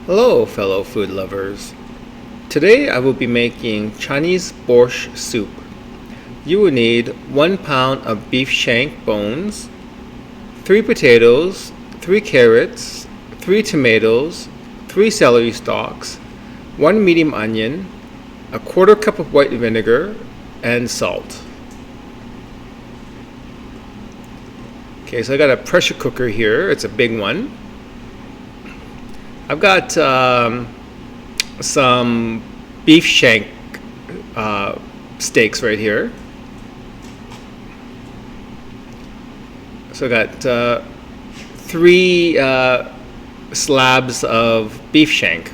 Hello, fellow food lovers. Today I will be making Chinese borscht soup. You will need 1 pound of beef shank bones, 3 potatoes, 3 carrots, 3 tomatoes, 3 celery stalks, 1 medium onion, a quarter cup of white vinegar, and salt. Okay, so I got a pressure cooker here. It's a big one. I've got some beef shank steaks right here. So I got 3 slabs of beef shank.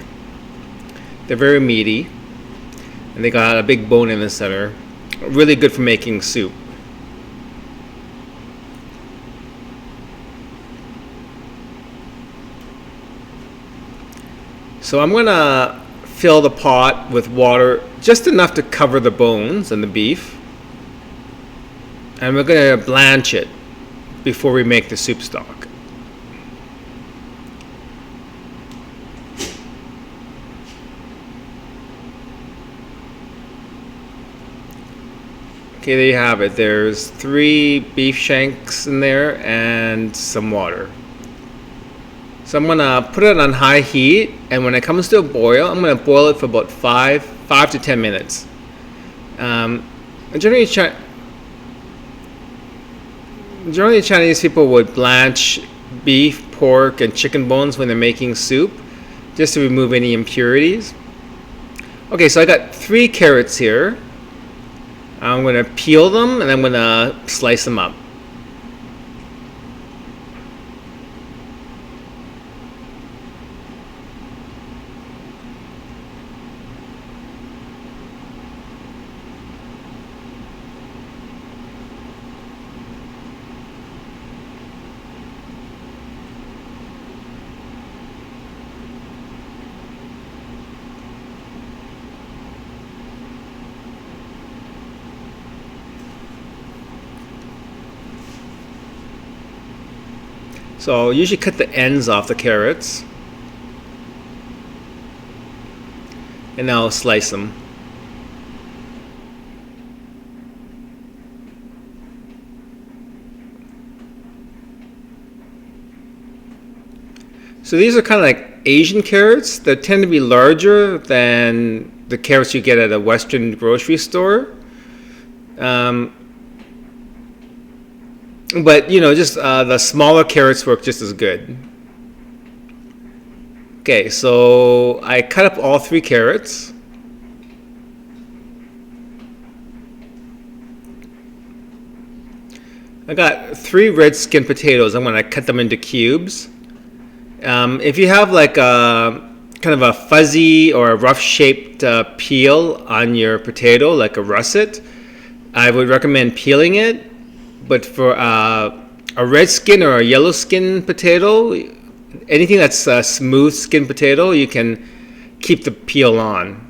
They're very meaty, and they got a big bone in the center. Really good for making soup. So I'm going to fill the pot with water just enough to cover the bones and the beef. And we're going to blanch it before we make the soup stock. Okay, there you have it. There's 3 beef shanks in there and some water. So I'm going to put it on high heat, and when it comes to a boil, I'm going to boil it for about 5 to 10 minutes. Generally Chinese people would blanch beef, pork, and chicken bones when they're making soup, just to remove any impurities. Okay, so I got 3 carrots here. I'm going to peel them, and I'm going to slice them up. So usually cut the ends off the carrots, and now slice them. So these are kind of like Asian carrots. They tend to be larger than the carrots you get at a Western grocery store. But just the smaller carrots work just as good. Okay, so I cut up all 3 carrots. I got 3 red skin potatoes. I'm going to cut them into cubes. If you have like a kind of a fuzzy or a rough shaped peel on your potato, like a russet, I would recommend peeling it. But for a red skin or a yellow skin potato, anything that's a smooth skin potato, you can keep the peel on.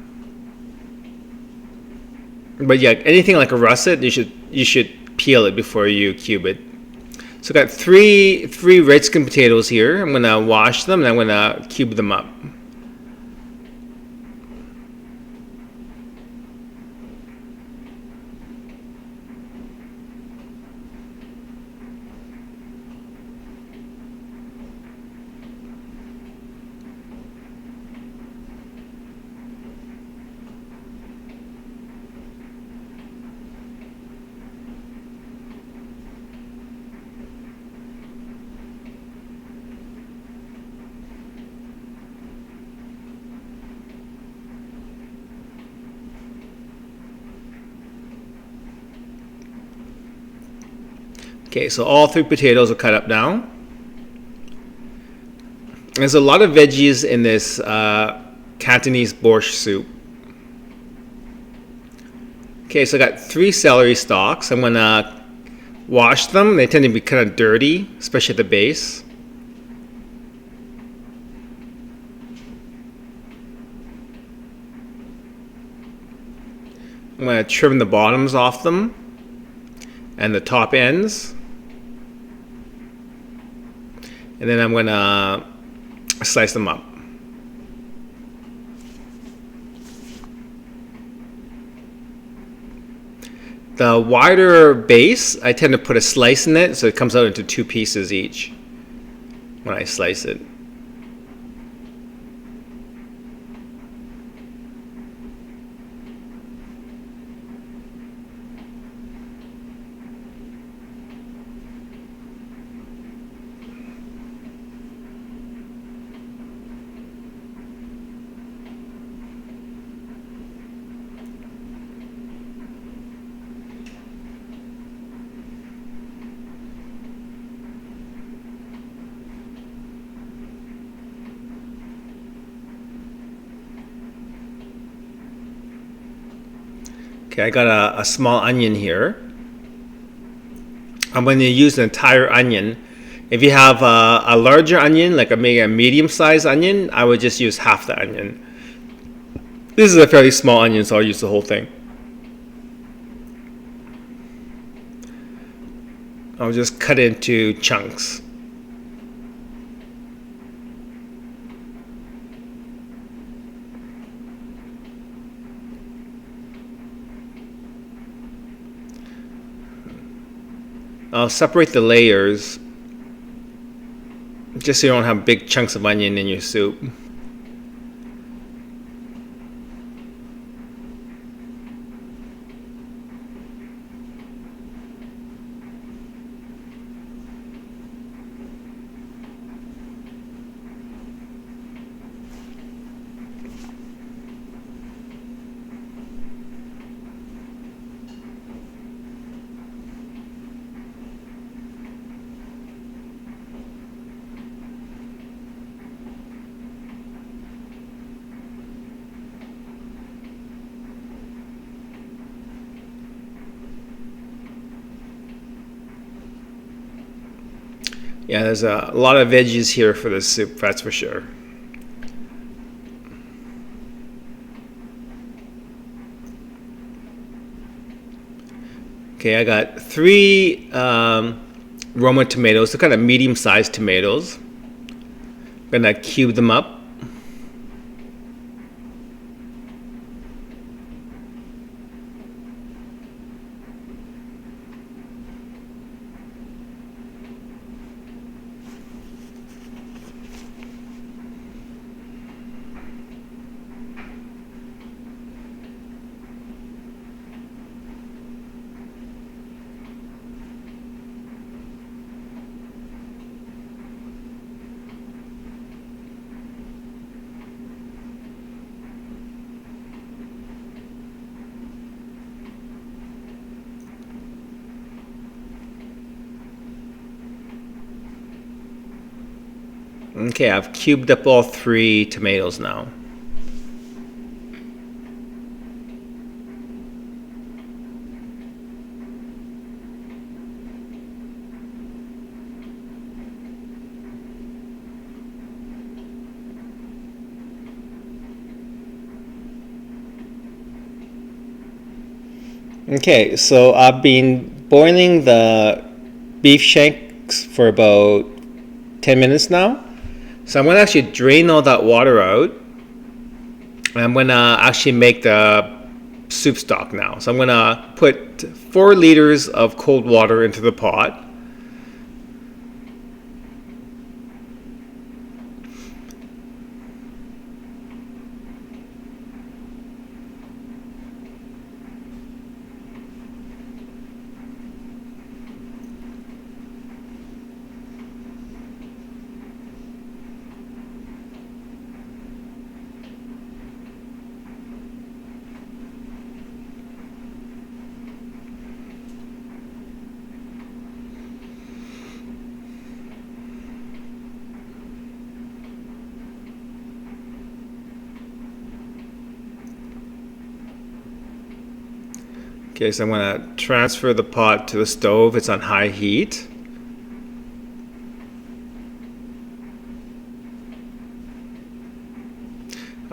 But yeah, anything like a russet, you should peel it before you cube it. So I got 3 red skin potatoes here. I'm gonna wash them and I'm gonna cube them up. Okay, so all 3 potatoes are cut up now. There's a lot of veggies in this Cantonese borscht soup. Okay, so I got 3 celery stalks. I'm gonna wash them. They tend to be kind of dirty, especially at the base. I'm gonna trim the bottoms off them and the top ends. And then I'm going to slice them up. The wider base, I tend to put a slice in it so it comes out into 2 pieces each when I slice it. Okay, I got a small onion here. I'm going to use an entire onion. If you have a larger onion, like maybe a medium-sized onion, I would just use half the onion. This is a fairly small onion, so I'll use the whole thing. I'll just cut it into chunks. I'll separate the layers just so you don't have big chunks of onion in your soup. Yeah, there's a lot of veggies here for this soup, that's for sure. Okay, I got 3 Roma tomatoes, so kind of medium-sized tomatoes. I'm gonna cube them up. Okay, I've cubed up all 3 tomatoes now. Okay, so I've been boiling the beef shanks for about 10 minutes now. So I'm going to actually drain all that water out. And I'm going to actually make the soup stock now. So I'm going to put 4 liters of cold water into the pot. Okay, so I'm going to transfer the pot to the stove. It's on high heat.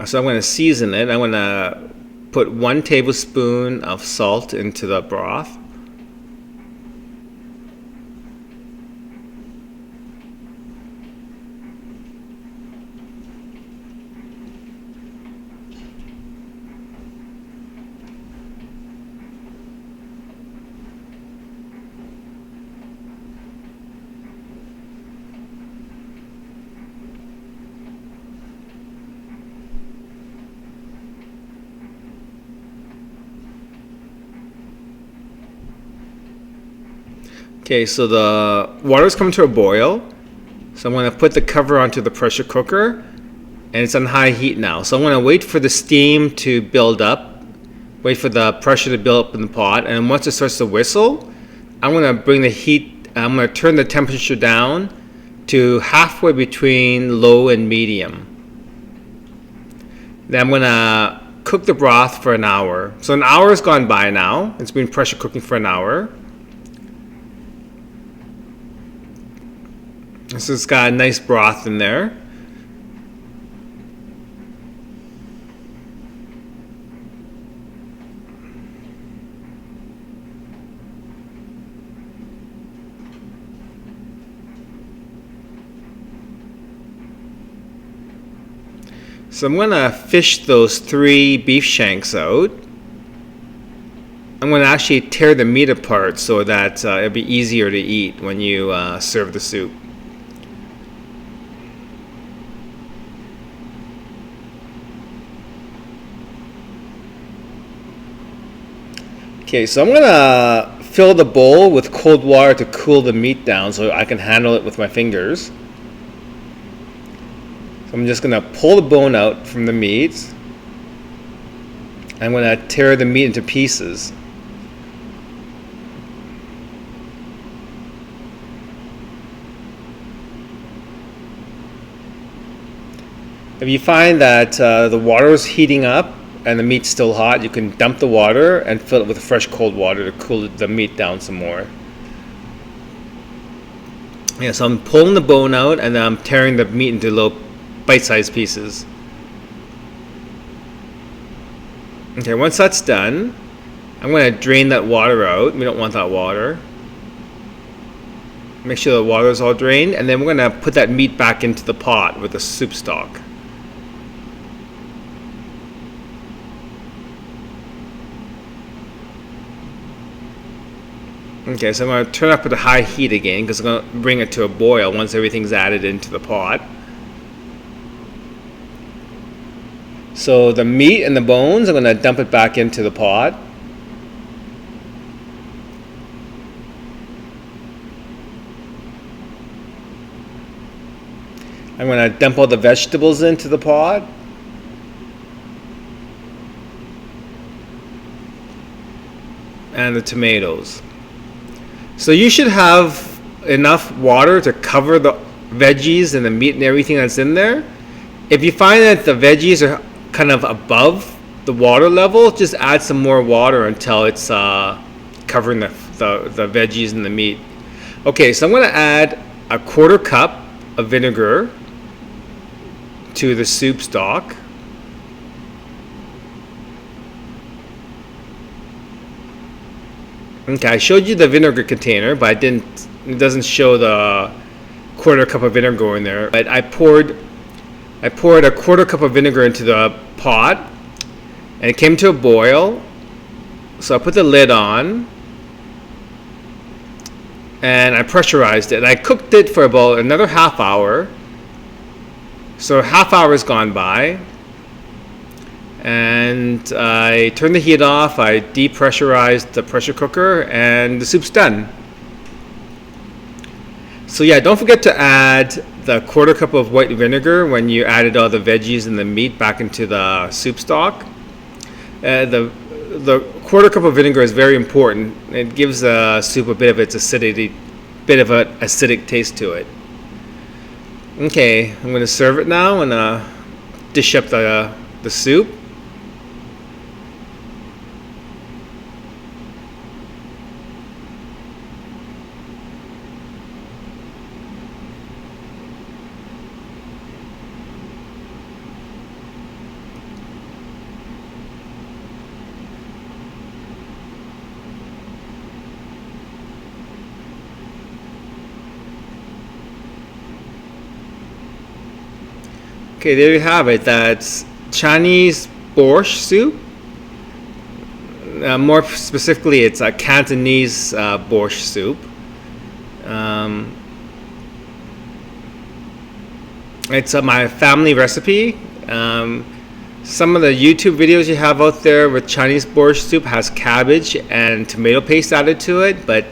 So I'm going to season it. I'm going to put 1 tablespoon of salt into the broth. Okay, so the water's coming to a boil. So I'm going to put the cover onto the pressure cooker, and it's on high heat now. So I'm going to wait for the steam to build up, wait for the pressure to build up in the pot, and once it starts to whistle, I'm going to bring the heat, I'm going to turn the temperature down to halfway between low and medium. Then I'm going to cook the broth for an hour. So an hour has gone by now. It's been pressure cooking for an hour. So it's got a nice broth in there. So I'm going to fish those 3 beef shanks out. I'm going to actually tear the meat apart so that it'll be easier to eat when you serve the soup. Okay, so I'm going to fill the bowl with cold water to cool the meat down so I can handle it with my fingers. I'm just going to pull the bone out from the meat. I'm going to tear the meat into pieces. If you find that the water is heating up and the meat's still hot, you can dump the water and fill it with fresh cold water to cool the meat down some more. Yeah, so I'm pulling the bone out and then I'm tearing the meat into little bite-sized pieces. Okay, once that's done, I'm going to drain that water out. We don't want that water. Make sure the water is all drained, and then we're going to put that meat back into the pot with the soup stock. Okay, so I'm going to turn up at a high heat again because I'm going to bring it to a boil once everything's added into the pot. So the meat and the bones, I'm going to dump it back into the pot. I'm going to dump all the vegetables into the pot. And the tomatoes. So you should have enough water to cover the veggies and the meat and everything that's in there. If you find that the veggies are kind of above the water level, just add some more water until it's covering the veggies and the meat. Okay, so I'm going to add a 1/4 cup of vinegar to the soup stock. Okay, I showed you the vinegar container, but it doesn't show the 1/4 cup of vinegar in there. But I poured a 1/4 cup of vinegar into the pot, and it came to a boil. So I put the lid on, and I pressurized it. And I cooked it for about another half hour. So a half hour has gone by, and I turned the heat off. I depressurized the pressure cooker, and the soup's done. So yeah, don't forget to add the 1/4 cup of white vinegar when you added all the veggies and the meat back into the soup stock. The 1/4 cup of vinegar is very important. It gives the soup a bit of its acidity, bit of an acidic taste to it. Okay, I'm going to serve it now and dish up the soup. Okay, there you have it. That's Chinese borscht soup. More specifically, it's a Cantonese borscht soup. It's my family recipe. Some of the YouTube videos you have out there with Chinese borscht soup has cabbage and tomato paste added to it, but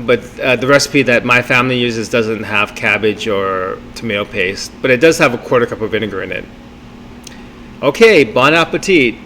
but the recipe that my family uses doesn't have cabbage or tomato paste, but it does have a quarter cup of vinegar in it. Okay, bon appetit.